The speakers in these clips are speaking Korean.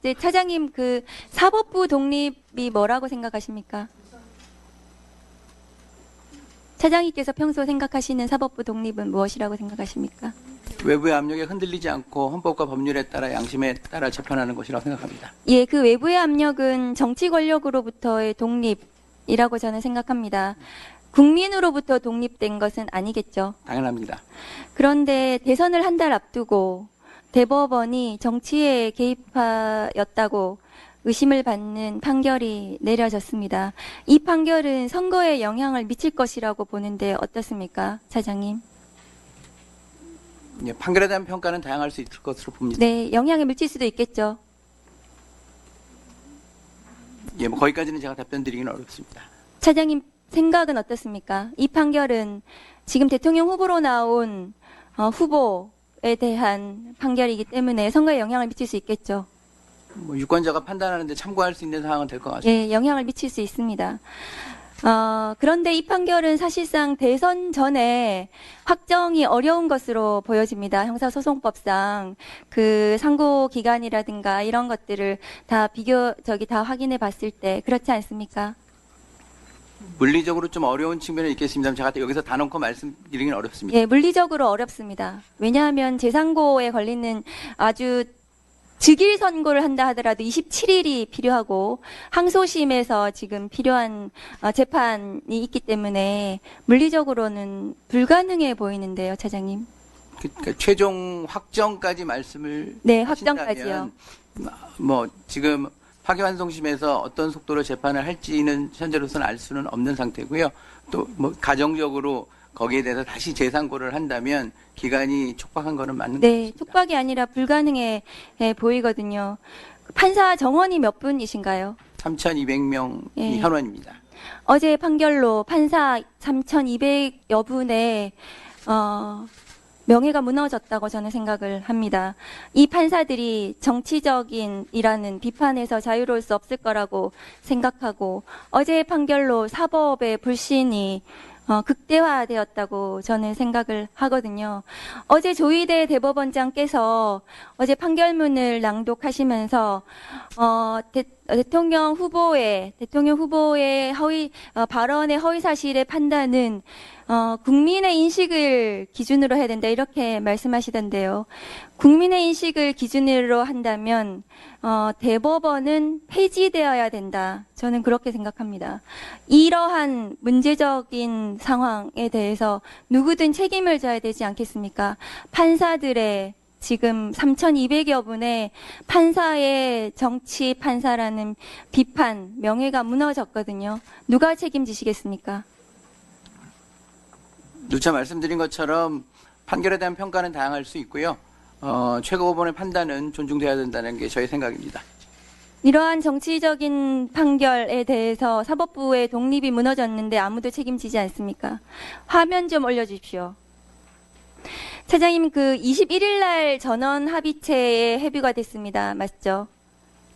네, 차장님, 그 사법부 독립이 뭐라고 생각하십니까? 차장님께서 평소 생각하시는 사법부 독립은 무엇이라고 생각하십니까? 외부의 압력에 흔들리지 않고 헌법과 법률에 따라 양심에 따라 재판하는 것이라고 생각합니다. 예, 그 외부의 압력은 정치 권력으로부터의 독립이라고 저는 생각합니다. 국민으로부터 독립된 것은 아니겠죠. 당연합니다. 그런데 대선을 한 달 앞두고 대법원이 정치에 개입하였다고 의심을 받는 판결이 내려졌습니다. 이 판결은 선거에 영향을 미칠 것이라고 보는데 어떻습니까, 차장님? 예, 판결에 대한 평가는 다양할 수 있을 것으로 봅니다. 네, 영향을 미칠 수도 있겠죠. 예, 뭐 거기까지는 제가 답변 드리기는 어렵습니다. 차장님 생각은 어떻습니까? 이 판결은 지금 대통령 후보로 나온 후보에 대한 판결이기 때문에 선거에 영향을 미칠 수 있겠죠. 뭐 유권자가 판단하는데 참고할 수 있는 사항은 될 것 같습니다. 예, 영향을 미칠 수 있습니다. 그런데 이 판결은 사실상 대선 전에 확정이 어려운 것으로 보여집니다. 형사소송법상 그 상고 기간이라든가 이런 것들을 다 다 확인해 봤을 때 그렇지 않습니까? 물리적으로 좀 어려운 측면이 있겠습니다만 제가 여기서 다 놓고 말씀드리기는 어렵습니다. 예, 물리적으로 어렵습니다. 왜냐하면 재상고에 걸리는 아주 즉일 선고를 한다 하더라도 27일이 필요하고 항소심에서 지금 필요한 재판이 있기 때문에 물리적으로는 불가능해 보이는데요, 차장님. 그러니까 최종 확정까지 말씀을 네, 하신다면 확정까지요. 뭐 지금 파기환송심에서 어떤 속도로 재판을 할지는 현재로서는 알 수는 없는 상태고요. 또 뭐 가정적으로 거기에 대해서 다시 재상고를 한다면 기간이 촉박한 거는 맞는 것 네, 같습니다. 촉박이 아니라 불가능해 보이거든요. 판사 정원이 몇 분이신가요? 3,200명이 예. 현원입니다. 어제 판결로 판사 3,200여 분의 명예가 무너졌다고 저는 생각을 합니다. 이 판사들이 정치적인이라는 비판에서 자유로울 수 없을 거라고 생각하고 어제의 판결로 사법의 불신이 극대화되었다고 저는 생각을 하거든요. 어제 조희대 대법원장께서 어제 판결문을 낭독하시면서 대통령 후보의 발언의 허위 사실의 판단은 국민의 인식을 기준으로 해야 된다 이렇게 말씀하시던데요. 국민의 인식을 기준으로 한다면 대법원은 폐지되어야 된다. 저는 그렇게 생각합니다. 이러한 문제적인 상황에 대해서 누구든 책임을 져야 되지 않겠습니까? 판사들의 지금 3,200여 분의 판사의 정치 판사라는 비판, 명예가 무너졌거든요. 누가 책임지시겠습니까? 누차 말씀드린 것처럼 판결에 대한 평가는 다양할 수 있고요. 최고법원의 판단은 존중돼야 된다는 게 저의 생각입니다. 이러한 정치적인 판결에 대해서 사법부의 독립이 무너졌는데 아무도 책임지지 않습니까? 화면 좀 올려주십시오. 차장님, 그 21일 날 전원 합의체에 회부가 됐습니다. 맞죠?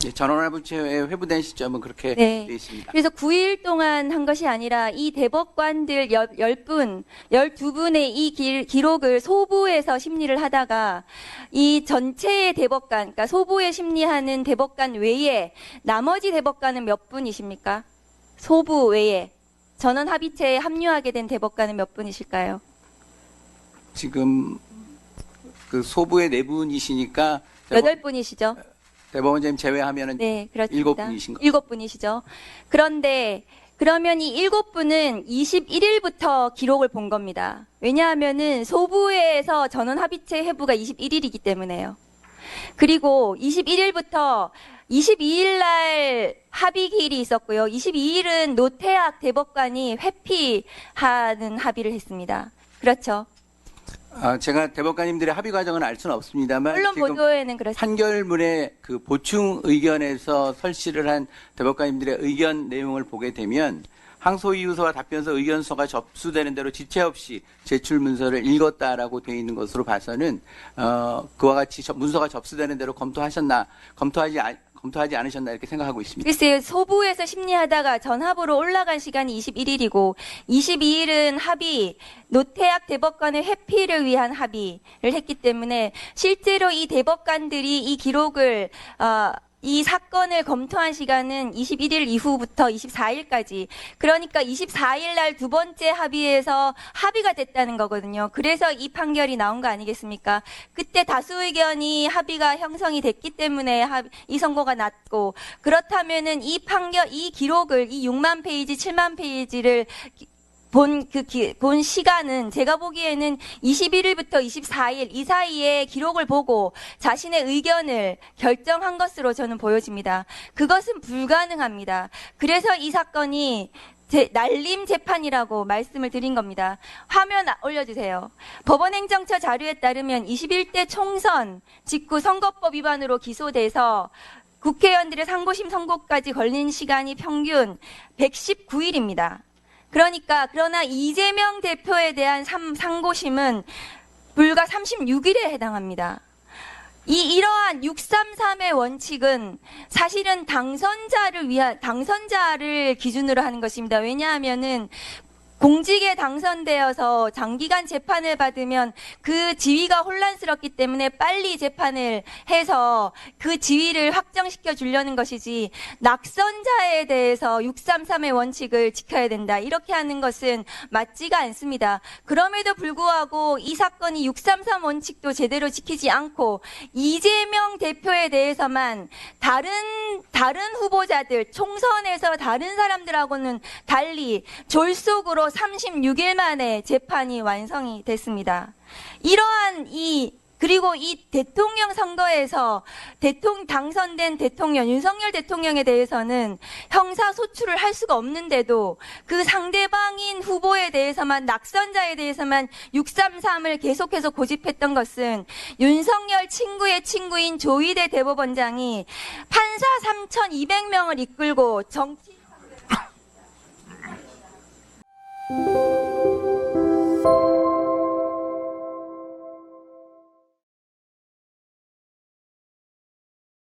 예, 전원합의체에 회부된 시점은 그렇게 네. 되어 있습니다. 그래서 9일 동안 한 것이 아니라 이 대법관들 10분, 12분의 이 기록을 소부에서 심리를 하다가 이 전체의 대법관, 그러니까 소부에 심리하는 대법관 외에 나머지 대법관은 몇 분이십니까? 소부 외에 전원 합의체에 합류하게 된 대법관은 몇 분이실까요? 지금 그 소부의 네 분이시니까 8분이시죠? 대법원장님 제외하면은 네, 그렇습니다. 7분이신 거. 7분이시죠. 그런데 그러면 이 7분은 21일부터 기록을 본 겁니다. 왜냐하면은 소부에서 전원 합의체 회부가 21일이기 때문에요. 그리고 21일부터 22일 날 합의기일이 있었고요. 22일은 노태학 대법관이 회피하는 합의를 했습니다. 그렇죠. 제가 대법관님들의 합의 과정은 알 수는 없습니다만 언론 지금 보도에는 그렇습니다. 판결문의 그 보충 의견에서 설치를 한 대법관님들의 의견 내용을 보게 되면 항소이유서와 답변서 의견서가 접수되는 대로 지체 없이 제출 문서를 읽었다라고 되어 있는 것으로 봐서는 그와 같이 문서가 접수되는 대로 검토하지 않으셨나 이렇게 생각하고 있습니다. 글쎄요, 소부에서 심리하다가 전합으로 올라간 시간이 21일이고 22일은 합의, 노태학 대법관의 회피를 위한 합의를 했기 때문에 실제로 이 대법관들이 이 기록을 이 사건을 검토한 시간은 21일 이후부터 24일까지. 그러니까 24일 날 두 번째 합의에서 합의가 됐다는 거거든요. 그래서 이 판결이 나온 거 아니겠습니까? 그때 다수 의견이 합의가 형성이 됐기 때문에 이 선고가 났고, 그렇다면은 이 판결, 이 기록을, 이 6만 페이지, 7만 페이지를 본 시간은 제가 보기에는 21일부터 24일 이 사이에 기록을 보고 자신의 의견을 결정한 것으로 저는 보여집니다. 그것은 불가능합니다. 그래서 이 사건이 날림 재판이라고 말씀을 드린 겁니다. 화면 올려주세요. 법원행정처 자료에 따르면 21대 총선 직후 선거법 위반으로 기소돼서 국회의원들의 상고심 선고까지 걸린 시간이 평균 119일입니다. 그러나 이재명 대표에 대한 상고심은 불과 36일에 해당합니다. 이러한 633의 원칙은 사실은 당선자를 기준으로 하는 것입니다. 왜냐하면은 공직에 당선되어서 장기간 재판을 받으면 그 지위가 혼란스럽기 때문에 빨리 재판을 해서 그 지위를 확정시켜 주려는 것이지, 낙선자에 대해서 633의 원칙을 지켜야 된다, 이렇게 하는 것은 맞지가 않습니다. 그럼에도 불구하고 이 사건이 633 원칙도 제대로 지키지 않고 이재명 대표에 대해서만 다른 후보자들, 총선에서 다른 사람들하고는 달리 졸속으로 36일 만에 재판이 완성이 됐습니다. 그리고 이 대통령 선거에서 당선된 대통령, 윤석열 대통령에 대해서는 형사소출을 할 수가 없는데도 그 상대방인 후보에 대해서만, 낙선자에 대해서만 633을 계속해서 고집했던 것은 윤석열 친구의 친구인 조희대 대법원장이 판사 3,200명을 이끌고 정치